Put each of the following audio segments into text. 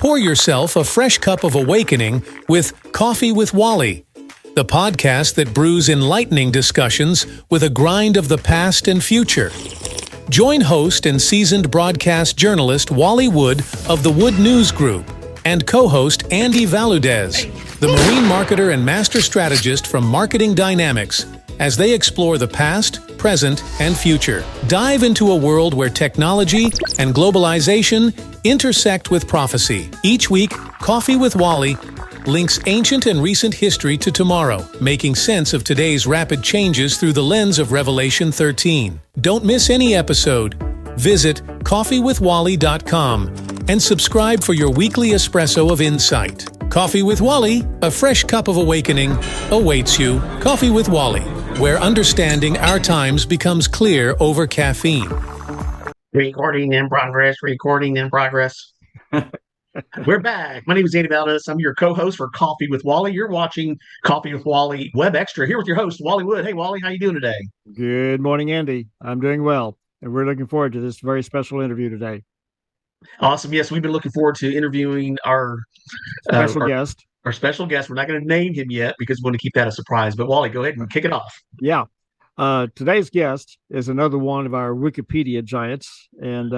Pour yourself a fresh cup of awakening with Coffee with Wally, the podcast that brews enlightening discussions with a grind of the past and future. Join host and seasoned broadcast journalist Wally Wood of the Wood News Group and co-host Andy Valudes, the marine marketer and master strategist from Marketing Dynamics, as they explore the past, present, and future. Dive into a world where technology and globalization intersect with prophecy. Each week, Coffee with Wally links ancient and recent history to tomorrow, making sense of today's rapid changes through the lens of Revelation 13. Don't miss any episode. Visit coffeewithwally.com and subscribe for your weekly espresso of insight. Coffee with Wally, a fresh cup of awakening, awaits you. Coffee with Wally, where understanding our times becomes clear over caffeine. Recording in progress. We're back. My name is Andy Valdez. I'm your co-host for Coffee with Wally. You're watching Coffee with Wally Web Extra here with your host, Wally Wood. Hey, Wally, how you doing today? Good morning, Andy. I'm doing well, and we're looking forward to this very special interview today. Awesome. Yes, we've been looking forward to interviewing our special guest. Our special guest. We're not going to name him yet because we want to keep that a surprise. But Wally, go ahead and kick it off. Yeah. Today's guest is another one of our Wikipedia giants, and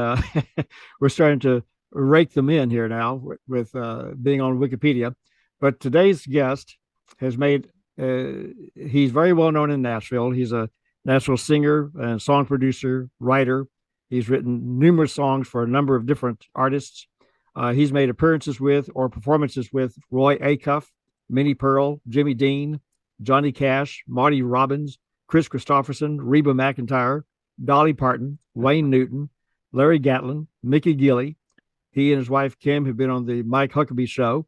we're starting to rake them in here now with being on Wikipedia. But today's guest has made, he's very well known in Nashville. He's a Nashville singer and song producer, writer. He's written numerous songs for a number of different artists. He's made appearances with or performances with Roy Acuff, Minnie Pearl, Jimmy Dean, Johnny Cash, Marty Robbins, Chris Christopherson, Reba McEntire, Dolly Parton, Wayne Newton, Larry Gatlin, Mickey Gilley. He and his wife, Kim, have been on the Mike Huckabee Show.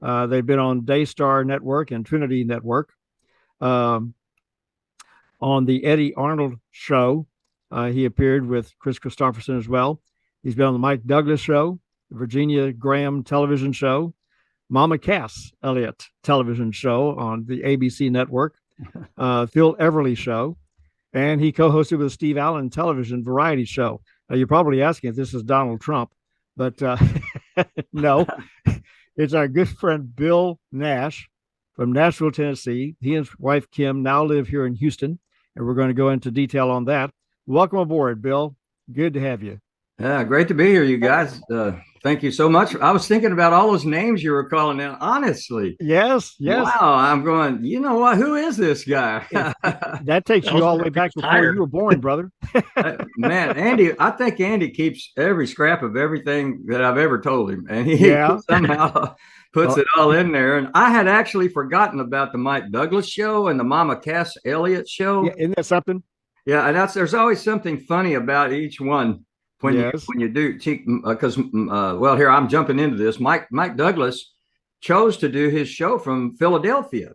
They've been on Daystar Network and Trinity Network. On the Eddie Arnold Show, he appeared with Chris Christopherson as well. He's been on the Mike Douglas Show, the Virginia Graham Television Show, Mama Cass Elliott Television Show on the ABC Network, Phil Everly Show, and he co-hosted with Steve Allen Television Variety Show. Now, you're probably asking if this is Donald Trump, but no, it's our good friend Bill Nash from Nashville, Tennessee. He and his wife Kim now live here in Houston, and we're going to go into detail on that. Welcome aboard, Bill. Good to have you. Yeah, great to be here, you guys. Thank you so much. I was thinking about all those names you were calling out, honestly. Yes. Wow, I'm going, you know what? Who is this guy? That takes you all the way back before you were born, brother. Man, Andy, I think Andy keeps every scrap of everything that I've ever told him. And he somehow puts it all in there. And I had actually forgotten about the Mike Douglas Show and the Mama Cass Elliott Show. Yeah, isn't that something? Yeah, and there's always something funny about each one. When you do, because here I'm jumping into this. Mike Douglas chose to do his show from Philadelphia.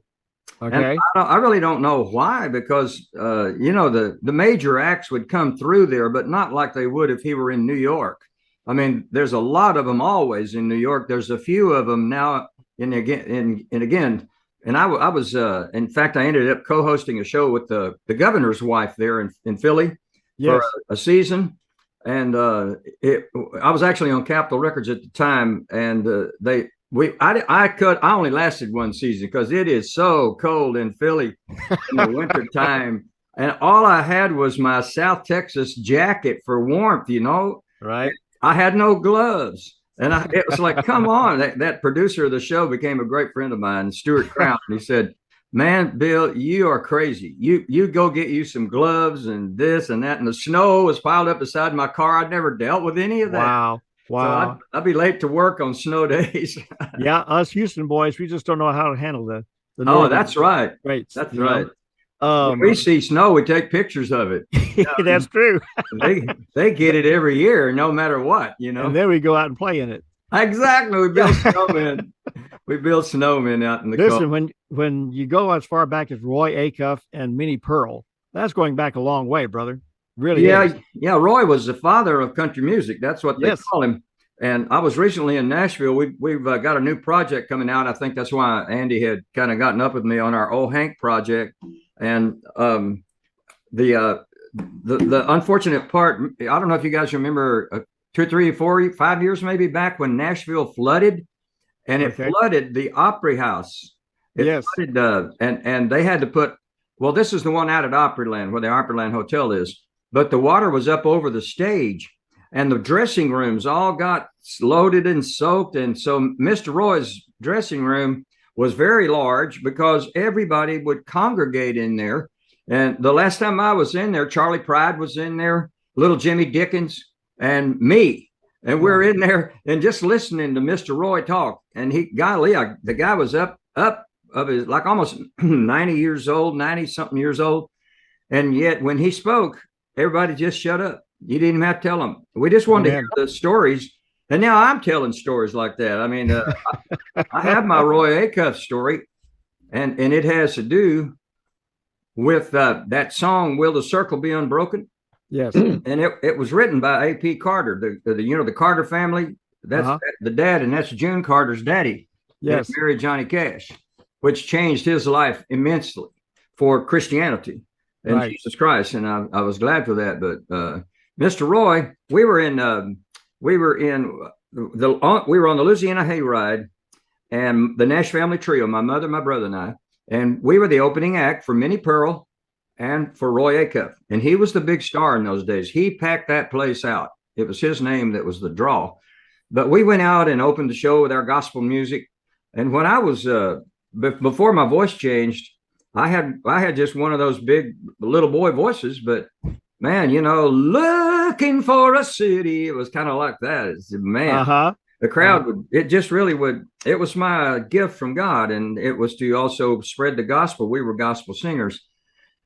Okay, and I really don't know why, because the major acts would come through there, but not like they would if he were in New York. I mean, there's a lot of them always in New York. There's a few of them now. And I was in fact I ended up co-hosting a show with the governor's wife there in Philly for a season. And I was actually on Capitol Records at the time, and I only lasted one season because it is so cold in Philly in the winter time, and all I had was my South Texas jacket for warmth. Right? I had no gloves, and it was like, come on! That producer of the show became a great friend of mine, Stuart Crown, and he said, "Man, Bill, you are crazy. You go get you some gloves and this and that." And the snow was piled up beside my car. I'd never dealt with any of that. Wow. So I'd be late to work on snow days. Yeah, us Houston boys, we just don't know how to handle the Oh, that's right. Great. That's right. When we see snow, we take pictures of it. That's true. they get it every year, no matter what, And then we go out and play in it. Exactly. We build snowmen. We build snowmen out in the cold. Listen, when you go as far back as Roy Acuff and Minnie Pearl, that's going back a long way, brother. Really? Yeah. Roy was the father of country music. That's what they call him. And I was recently in Nashville. We've got a new project coming out. I think that's why Andy had kind of gotten up with me on our Old Hank project. And the unfortunate part, I don't know if you guys remember 2, 3, 4, 5 years maybe back when Nashville flooded, and it flooded the Opry House. It flooded, and they had to put. Well, this is the one out at Opryland where the Opryland Hotel is, but the water was up over the stage, and the dressing rooms all got loaded and soaked, and so Mr. Roy's dressing room was very large because everybody would congregate in there. And the last time I was in there, Charlie Pride was in there, little Jimmy Dickens, and me. And we're in there and just listening to Mr. Roy talk. And the guy was up of his, like almost 90 years old, 90 something years old. And yet when he spoke, everybody just shut up. You didn't even have to tell them. We just wanted to hear the stories. And now I'm telling stories like that. I mean, I have my Roy Acuff story, and it has to do with that song, Will the Circle Be Unbroken? Yes. And it was written by A.P. Carter, the Carter family. That's the dad, and that's June Carter's daddy. Yes. That married Johnny Cash, which changed his life immensely for Christianity and Jesus Christ. And I was glad for that. But Mr. Roy, we were on the Louisiana Hayride, and the Nash family trio, my mother, my brother, and I, and we were the opening act for Minnie Pearl and for Roy Acuff. And he was the big star in those days. He packed that place out. It was his name that was the draw. But we went out and opened the show with our gospel music. And when I was, before my voice changed, I had just one of those big little boy voices, but man, looking for a city. It was kind of like that. The crowd it was my gift from God. And it was to also spread the gospel. We were gospel singers.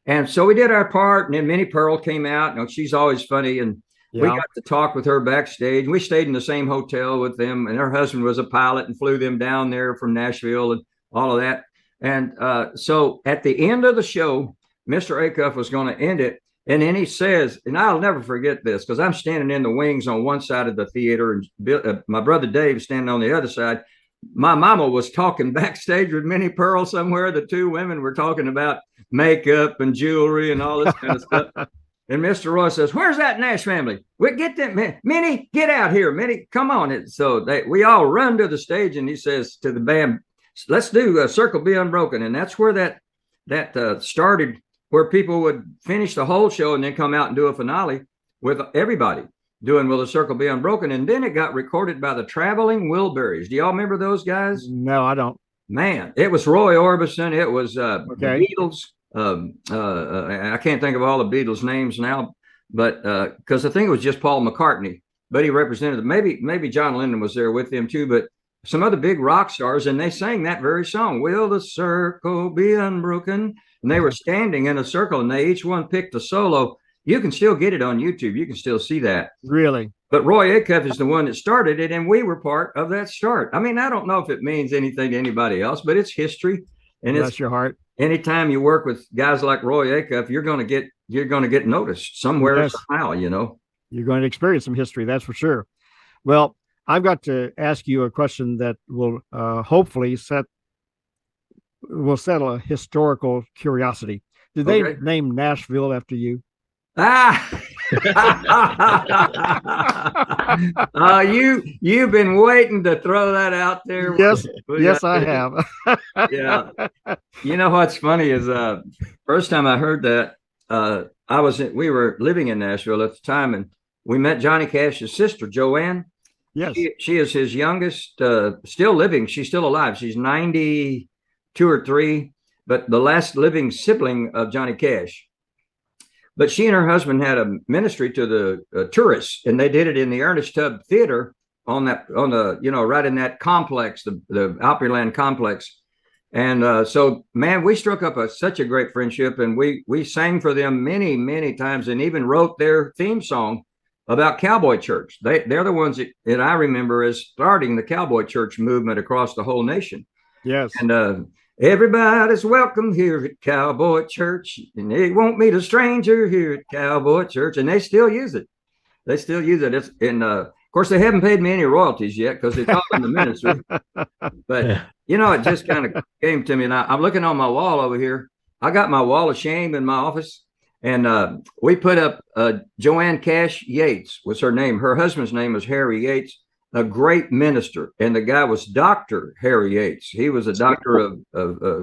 And so we did our part. And then Minnie Pearl came out. She's always funny. And we got to talk with her backstage. We stayed in the same hotel with them. And her husband was a pilot and flew them down there from Nashville and all of that. And so at the end of the show, Mr. Acuff was going to end it. And then he says, and I'll never forget this because I'm standing in the wings on one side of the theater and my brother Dave standing on the other side. My mama was talking backstage with Minnie Pearl somewhere. The two women were talking about makeup and jewelry and all this kind of stuff. And Mr. Roy says, "Where's that Nash family? We get them, Minnie, get out here, Minnie, come on." And so we all run to the stage, and he says to the band, "Let's do a Circle Be Unbroken." And that's where that started, where people would finish the whole show and then come out and do a finale with everybody doing Will the Circle Be Unbroken. And then it got recorded by the Traveling Wilburys. Do y'all remember those guys? No, I don't. Man, it was Roy Orbison. It was the Beatles. I can't think of all the Beatles names now, but because I think it was just Paul McCartney, but he represented them. Maybe John Lennon was there with them too, but some other big rock stars, and they sang that very song, Will the Circle Be Unbroken? And they were standing in a circle, and they each one picked a solo. You can still get it on YouTube. You can still see that. Really? But Roy Acuff is the one that started it, and we were part of that start. I mean, I don't know if it means anything to anybody else, but it's history. And Bless your heart. Anytime you work with guys like Roy Acuff, you're going to get noticed somewhere, somehow, You're going to experience some history, that's for sure. Well, I've got to ask you a question that will hopefully settle a historical curiosity. Did they name Nashville after you? You've been waiting to throw that out there. Yes, I have. Yeah. You know what's funny is first time I heard that, we were living in Nashville at the time, and we met Johnny Cash's sister, Joanne. Yes. She is his youngest, still living. She's still alive. She's 92 or 3, but the last living sibling of Johnny Cash. But she and her husband had a ministry to the tourists, and they did it in the Ernest Tubb Theater right in that complex, the Opryland complex. And so, man, we struck up such a great friendship, and we sang for them many, many times, and even wrote their theme song about Cowboy Church. They're the ones that I remember as starting the Cowboy Church movement across the whole nation. Yes. And everybody's welcome here at Cowboy Church, and they won't meet a stranger here at Cowboy Church. And they still use it. Of course, they haven't paid me any royalties yet because it's all in the ministry. But, it just kind of came to me. And I'm looking on my wall over here. I got my wall of shame in my office. And we put up Joanne Cash Yates was her name. Her husband's name was Harry Yates, a great minister. And the guy was Dr. Harry Yates. He was a doctor of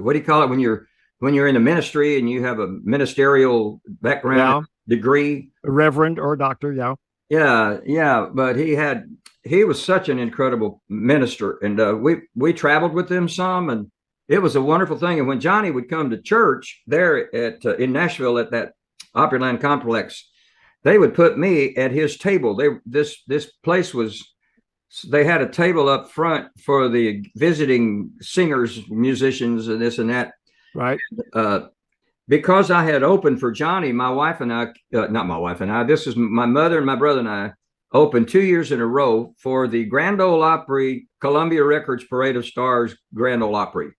what do you call it when you're in the ministry and you have a ministerial background degree? A reverend or a doctor, yeah. Yeah. But he was such an incredible minister. And we traveled with him some, and it was a wonderful thing. And when Johnny would come to church there in Nashville at that Opryland complex, they would put me at his table. This place they had a table up front for the visiting singers, musicians, and this and that. Right. Because I had opened for Johnny, my wife and I, not my wife and I, this is my mother and my brother and I, opened 2 years in a row for the Grand Ole Opry, Columbia Records Parade of Stars Grand Ole Opry.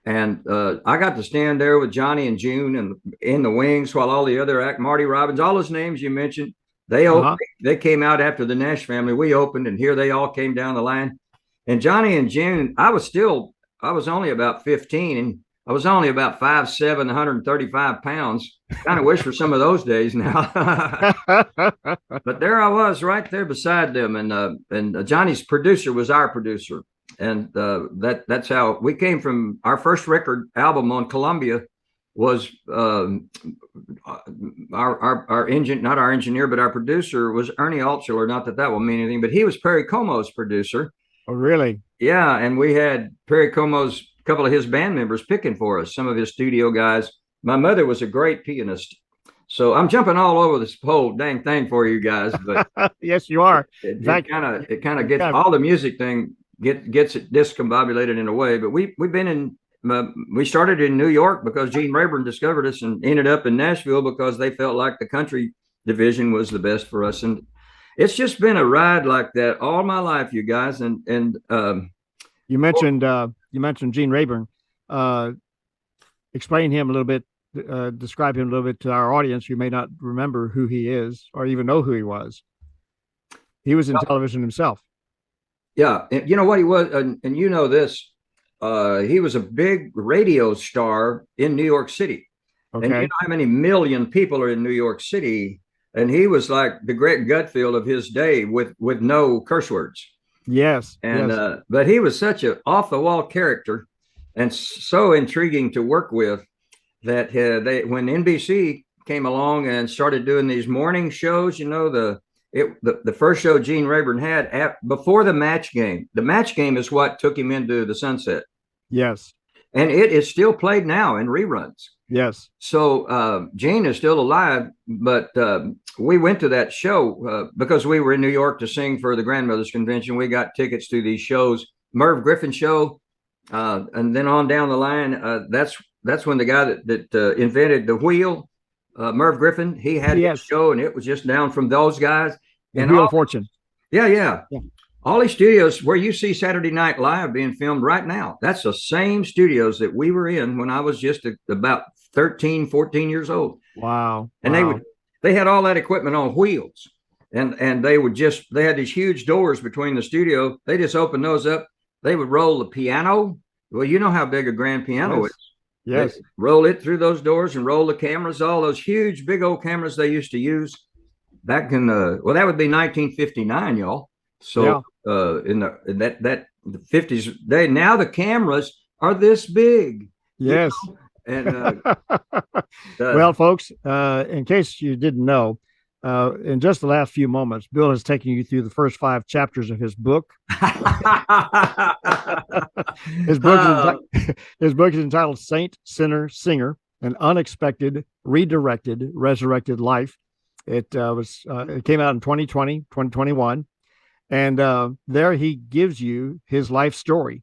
And I got to stand there with Johnny and June and in the wings while all the other Marty Robbins, all those names you mentioned, they came out after the Nash family. We opened, and here they all came down the line. And Johnny and June, I was only about 15, and I was only about 5'7", 135 pounds. Kind of wish for some of those days now. But there I was right there beside them. And Johnny's producer was our producer. And that's how we came from. Our first record album on Columbia was our engine, not our engineer, but our producer was Ernie Altschuler. Not that will mean anything, but he was Perry Como's producer. Oh, really? Yeah. And we had Perry Como's couple of his band members picking for us, some of his studio guys. My mother was a great pianist. So I'm jumping all over this whole dang thing for you guys, but yes, you are. It kind of gets all the music thing gets it discombobulated in a way. But we've been we started in New York because Gene Rayburn discovered us, and ended up in Nashville because they felt like the country division was the best for us. And it's just been a ride like that all my life, you guys. And you mentioned Gene Rayburn. Explain him a little bit. Describe him a little bit to our audience who may not remember who he is or even know who he was. He was in television himself. Yeah. And you know what he was? And you know this, he was a big radio star in New York City. Okay. And you know how many million people are in New York City? And he was like the Greg Gutfield of his day with no curse words. Yes. And but he was such an off the wall character and so intriguing to work with that when NBC came along and started doing these morning shows, you know, the first show Gene Rayburn had before the Match Game. The Match Game is what took him into the sunset. Yes. And it is still played now in reruns. Yes. So Gene is still alive, but we went to that show because we were in New York to sing for the Grandmothers Convention. We got tickets to these shows, Merv Griffin show, and then on down the line. That's when the guy that invented the wheel, Merv Griffin, he had his show, and it was just down from those guys. And Wheel of Fortune. Yeah. All these studios where you see Saturday Night Live being filmed right now, that's the same studios that we were in when I was just about 13, 14 years old. Wow. And they had all that equipment on wheels. And they had these huge doors between the studio. They just opened those up. They would roll the piano. Well, you know how big a grand piano is. Yes. They roll it through those doors and roll the cameras, all those huge, big old cameras they used to use back in that would be 1959, y'all. So in the 50s, now the cameras are this big. Yes. You know? And well, folks, in case you didn't know, in just the last few moments, Bill has taken you through the first 5 chapters of his book. His book is entitled Saint, Sinner, Singer, An Unexpected, Redirected, Resurrected Life. It came out in 2021. And there he gives you his life story.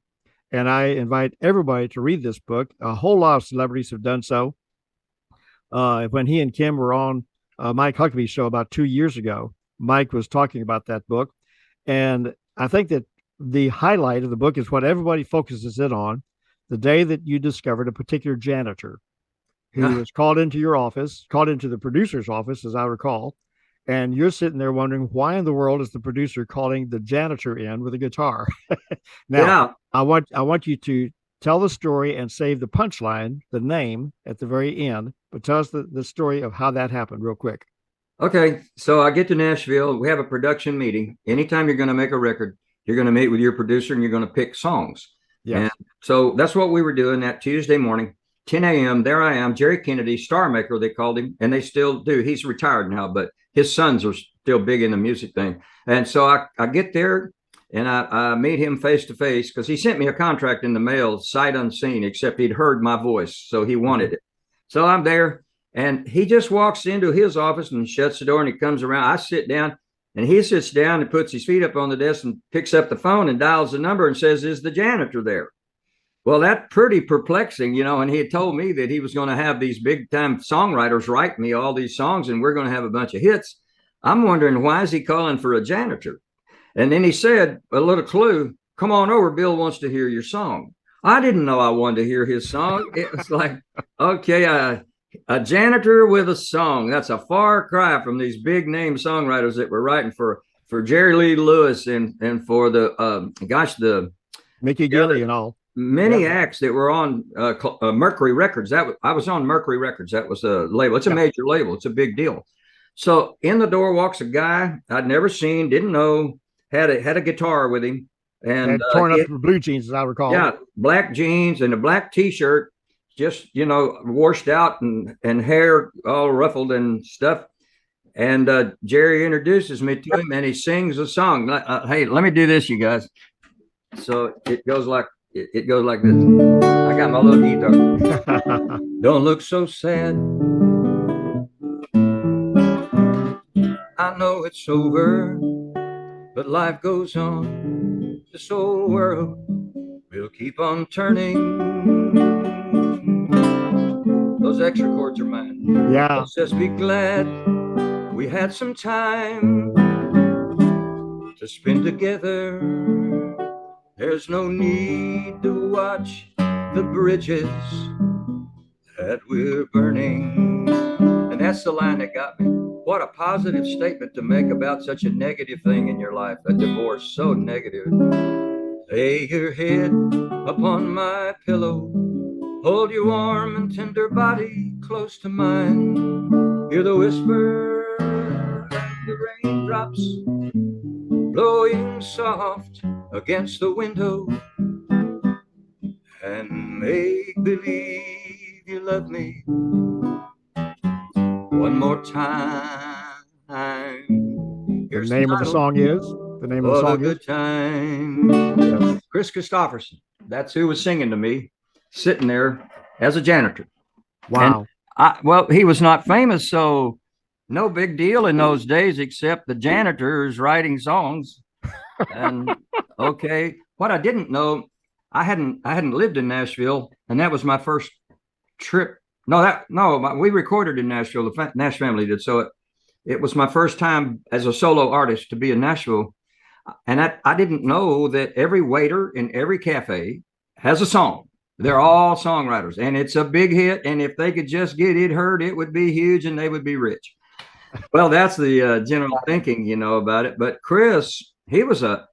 And I invite everybody to read this book. A whole lot of celebrities have done so. When he and Kim were on Mike Huckabee's show about 2 years ago, Mike was talking about that book. And I think that the highlight of the book is what everybody focuses in on, the day that you discovered a particular janitor who was called into your office, called into the producer's office, as I recall. And you're sitting there wondering, why in the world is the producer calling the janitor in with a guitar? Now, I want you to tell the story and save the punchline, the name at the very end. But tell us the story of how that happened real quick. Okay, so I get to Nashville. We have a production meeting. Anytime you're going to make a record, you're going to meet with your producer and you're going to pick songs. Yes. And so that's what we were doing that Tuesday morning, 10 a.m. There I am, Jerry Kennedy, Star Maker, they called him, and they still do. He's retired now, but his sons are still big in the music thing. And so I get there and I meet him face to face because he sent me a contract in the mail, sight unseen, except he'd heard my voice, so he wanted it. So I'm there, and he just walks into his office and shuts the door, and he comes around. I sit down, and he sits down and puts his feet up on the desk and picks up the phone and dials the number and says, "Is the janitor there?" Well, that's pretty perplexing, and he had told me that he was going to have these big time songwriters write me all these songs and we're going to have a bunch of hits. I'm wondering, why is he calling for a janitor? And then he said, a little clue, "Come on over, Bill wants to hear your song." I didn't know I wanted to hear his song. It was like, okay, a janitor with a song. That's a far cry from these big name songwriters that were writing for Jerry Lee Lewis and for the Mickey Gilley and all. Many acts that were on Mercury Records. I was on Mercury Records. That was a label. It's a major label. It's a big deal. So in the door walks a guy I'd never seen, didn't know, had a guitar with him, and torn up blue jeans, as I recall. Yeah, black jeans and a black T-shirt, just washed out and hair all ruffled and stuff. And Jerry introduces me to him, and he sings a song. Hey, let me do this, you guys. So it goes like this. I got my little guitar. Don't look so sad. I know it's over, but life goes on. This old world will keep on turning. Those extra chords are mine. Yeah. Let's just be glad we had some time to spend together. There's no need to watch the bridges that we're burning. And that's the line that got me. What a positive statement to make about such a negative thing in your life. A divorce, so negative. Lay your head upon my pillow. Hold your warm and tender body close to mine. Hear the whisper of the raindrops blowing soft against the window. And make believe you love me one more time. Here's the name of the song is? The name of the song Good Time. Yes. Chris Christopherson. That's who was singing to me, sitting there as a janitor. Wow. Well, he was not famous, so no big deal in those days, except the janitors writing songs. And okay, what I didn't know, I hadn't lived in Nashville, and that was my first trip. We recorded in Nashville. The Nash family did, so it was my first time as a solo artist to be in Nashville, and I didn't know that every waiter in every cafe has a song. They're all songwriters, and it's a big hit. And if they could just get it heard, it would be huge, and they would be rich. Well, that's the general thinking, about it. But Chris, he was a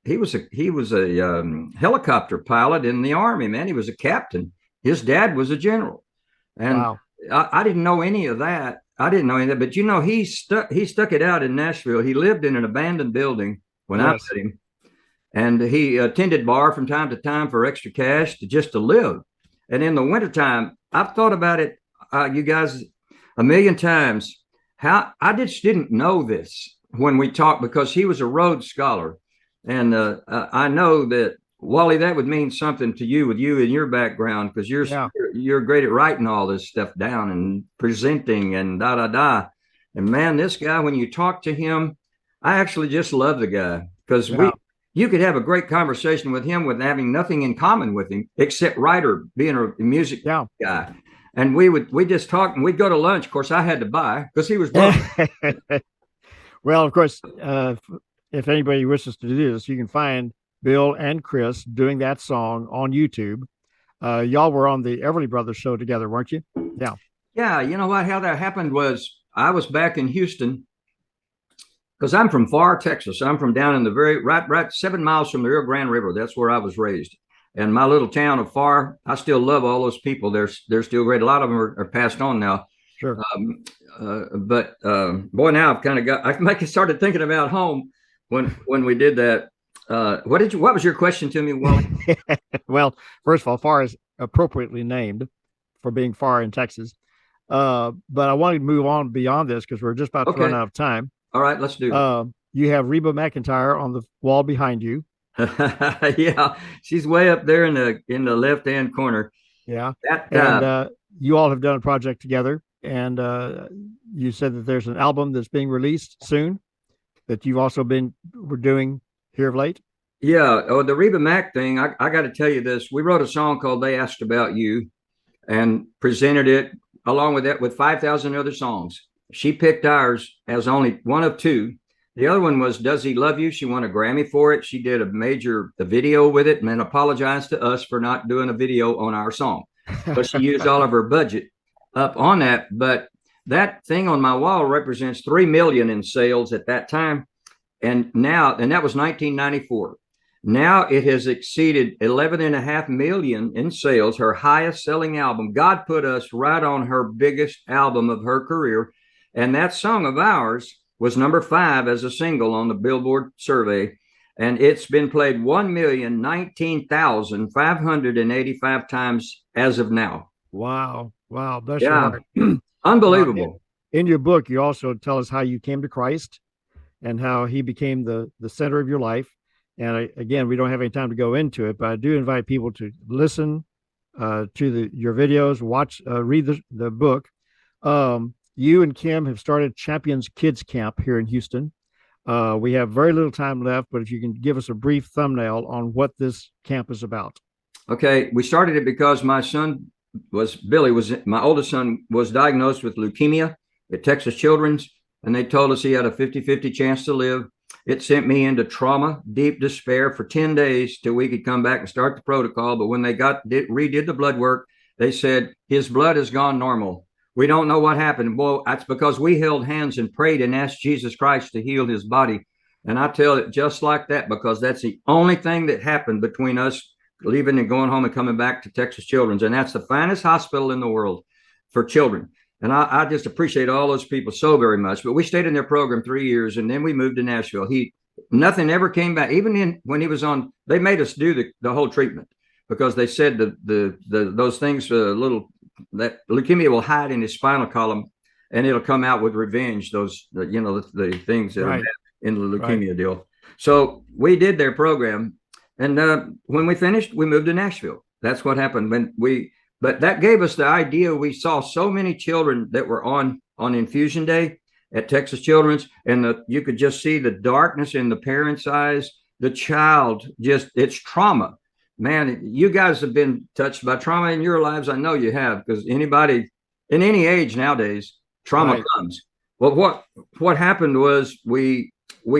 helicopter pilot in the Army, man. He was a captain. His dad was a general, and wow. I didn't know any of that. But he stuck it out in Nashville. He lived in an abandoned building when I met him, and he attended bar from time to time for extra cash to live. And in the wintertime, I've thought about it, you guys, a million times. How I just didn't know this when we talked, because he was a Rhodes Scholar. And I know that, Wally, that would mean something to you with you and your background, because you're great at writing all this stuff down and presenting and da. And man, this guy, when you talk to him, I actually just love the guy, because you could have a great conversation with him with having nothing in common with him except writer, being a music guy. And we just talked, and we'd go to lunch. Of course, I had to buy because he was broke. Well, of course, if anybody wishes to do this, you can find Bill and Chris doing that song on YouTube. Y'all were on the Everly Brothers show together, weren't you? Yeah. Yeah. You know what? How that happened was I was back in Houston, because I'm from far Texas. I'm from down in the right 7 miles from the Rio Grande River. That's where I was raised. And my little town of Far, I still love all those people. They're still great. A lot of them are passed on now. Sure. But boy, now I've kind of got. I started thinking about home when we did that. What was your question to me, Wally? Well, first of all, Far is appropriately named for being far in Texas. But I wanted to move on beyond this because we're just about to run out of time. All right, let's do it. You have Reba McEntire on the wall behind you. Yeah, she's way up there in the left-hand corner. Yeah. And you all have done a project together, and you said that there's an album that's being released soon that you've also we're doing here of late. Yeah. Oh, the Reba Mac thing, I got to tell you this. We wrote a song called They Asked About You and presented it along with that with 5,000 other songs. She picked ours as only one of two. The other one was Does He Love You? She won a Grammy for it. She did a video with it and then apologized to us for not doing a video on our song. But she used all of her budget up on that. But that thing on my wall represents 3 million in sales at that time. And that was 1994. Now it has exceeded 11.5 million in sales, her highest selling album. God put us right on her biggest album of her career. And that song of ours was number 5 as a single on the Billboard survey. And it's been played 1,019,585 times as of now. Wow. Bless your heart. Unbelievable. In your book, you also tell us how you came to Christ and how he became the center of your life. And again, we don't have any time to go into it, but I do invite people to listen to your videos, read the book. You and Kim have started Champions Kids Camp here in Houston. We have very little time left, but if you can give us a brief thumbnail on what this camp is about. Okay, we started it because my oldest son was diagnosed with leukemia at Texas Children's, and they told us he had a 50-50 chance to live. It sent me into trauma, deep despair for 10 days till we could come back and start the protocol. But when they redid the blood work, they said his blood has gone normal. We don't know what happened. Well, that's because we held hands and prayed and asked Jesus Christ to heal his body. And I tell it just like that, because that's the only thing that happened between us leaving and going home and coming back to Texas Children's. And that's the finest hospital in the world for children. And I just appreciate all those people so very much. But we stayed in their program 3 years, and then we moved to Nashville. Nothing ever came back. Even when he was on, they made us do the whole treatment because they said those things that leukemia will hide in his spinal column, and it'll come out with revenge. The things that are in the leukemia deal. So we did their program, and when we finished, we moved to Nashville. That's what happened But that gave us the idea. We saw so many children that were on infusion day at Texas Children's, and you could just see the darkness in the parents' eyes. The child it's trauma. Man, you guys have been touched by trauma in your lives. I know you have, because anybody in any age nowadays, trauma comes. Well, what happened was we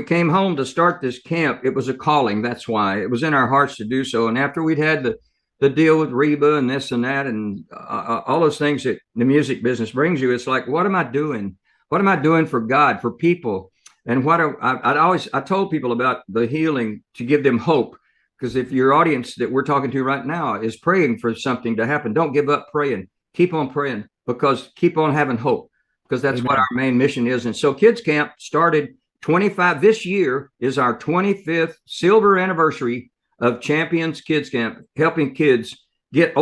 came home to start this camp. It was a calling. That's why it was in our hearts to do so. And after we'd had the deal with Reba and this and that and all those things that the music business brings you, it's like, what am I doing? What am I doing for God, for people? And I told people about the healing to give them hope, because if your audience that we're talking to right now is praying for something to happen, don't give up praying. Keep on praying, because keep on having hope, because that's what our main mission is. And so Kids Camp started 25. This year is our 25th silver anniversary of Champions Kids Camp, helping kids get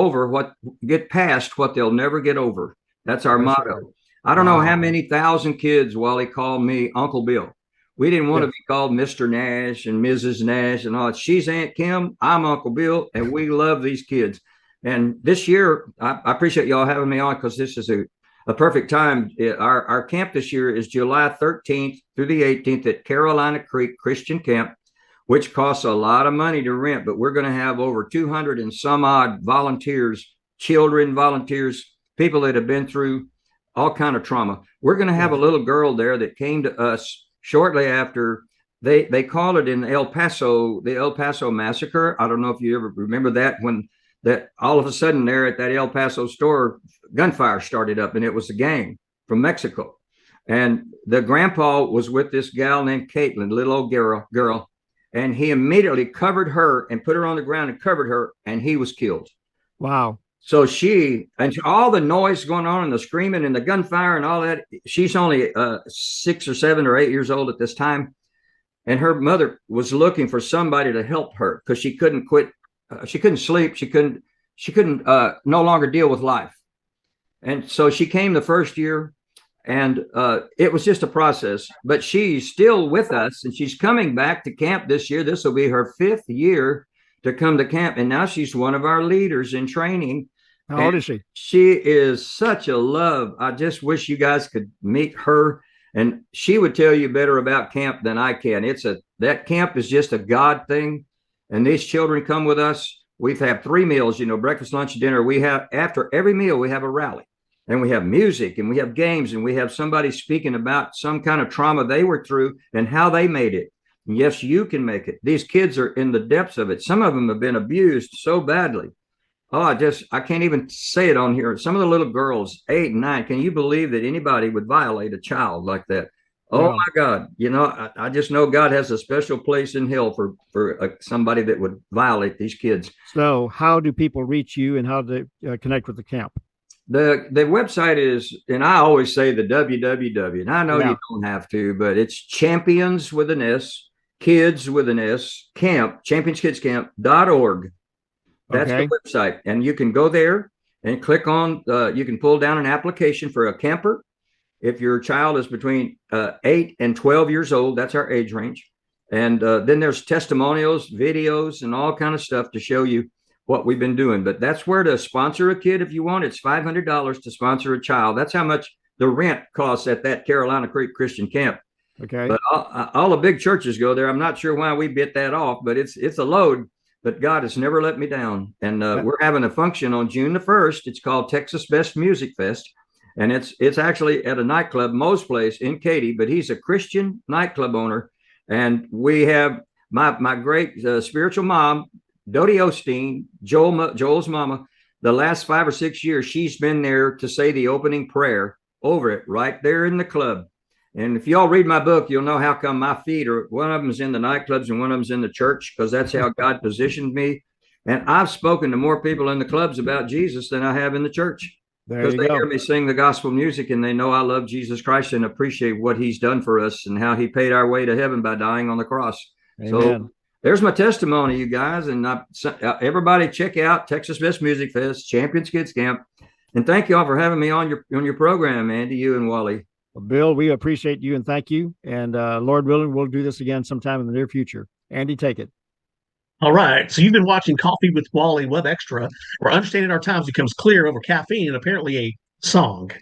past what they'll never get over. That's our motto. I don't know how many thousand kids, Wally, called me Uncle Bill. We didn't want to be called Mr. Nash and Mrs. Nash and all. She's Aunt Kim, I'm Uncle Bill, and we love these kids. And this year, I appreciate y'all having me on, because this is a perfect time. Our camp this year is July 13th through the 18th at Carolina Creek Christian Camp, which costs a lot of money to rent, but we're going to have over 200 and some odd volunteers, children volunteers, people that have been through all kind of trauma. We're going to have a little girl there that came to us shortly after they called it in the El Paso massacre. I don't know if you ever remember that, when that all of a sudden there at that El Paso store, gunfire started up, and it was a gang from Mexico. And the grandpa was with this gal named Caitlin, little old girl. and he immediately covered her and put her on the ground and covered her, and he was killed. Wow. So all the noise going on and the screaming and the gunfire and all that, she's only 6 or 7 or 8 years old at this time. And her mother was looking for somebody to help her because she couldn't quit. She couldn't sleep. She couldn't no longer deal with life. And so she came the first year, and it was just a process. But she's still with us, and she's coming back to camp this year. This will be her 5th year to come to camp. And now she's one of our leaders in training. How old is she? She is such a love. I just wish you guys could meet her. And she would tell you better about camp than I can. That camp is just a God thing. And these children come with us. We've had 3 meals, breakfast, lunch, and dinner. We have, after every meal, we have a rally, and we have music, and we have games, and we have somebody speaking about some kind of trauma they were through and how they made it. And yes, you can make it. These kids are in the depths of it. Some of them have been abused so badly. Oh, I can't even say it on here. Some of the little girls, 8 and 9, can you believe that anybody would violate a child like that? Oh, my God. I just know God has a special place in hell for somebody that would violate these kids. So how do people reach you, and how do they connect with the camp? The website is, and I always say the www, and I know you don't have to, but it's champions with an S, kids with an S, camp, championskidscamp.org. That's the website. And you can go there and click on, you can pull down an application for a camper. If your child is between 8 and 12 years old, that's our age range. And then there's testimonials, videos, and all kind of stuff to show you what we've been doing. But that's where to sponsor a kid if you want. It's $500 to sponsor a child. That's how much the rent costs at that Carolina Creek Christian camp. Okay. But all the big churches go there. I'm not sure why we bit that off, but it's a load. But God has never let me down. And we're having a function on June the 1st. It's called Texas Best Music Fest. And it's actually at a nightclub, Mo's Place in Katy, but he's a Christian nightclub owner. And we have my great spiritual mom, Dodie Osteen, Joel's mama. The last 5 or 6 years, she's been there to say the opening prayer over it right there in the club. And if y'all read my book, you'll know how come my feet are, one of them's in the nightclubs and one of them's in the church, because that's how God positioned me. And I've spoken to more people in the clubs about Jesus than I have in the church, because they hear me sing the gospel music and they know I love Jesus Christ and appreciate what he's done for us and how he paid our way to heaven by dying on the cross. Amen. So there's my testimony, you guys. And everybody check out Texas Best Music Fest, Champions Kids Camp. And thank you all for having me on your program, Andy, you and Wally. Well, Bill, we appreciate you and thank you. And Lord willing, we'll do this again sometime in the near future. Andy, take it. All right. So you've been watching Coffee with Wally Web Extra, where understanding our times becomes clear over caffeine and apparently a song.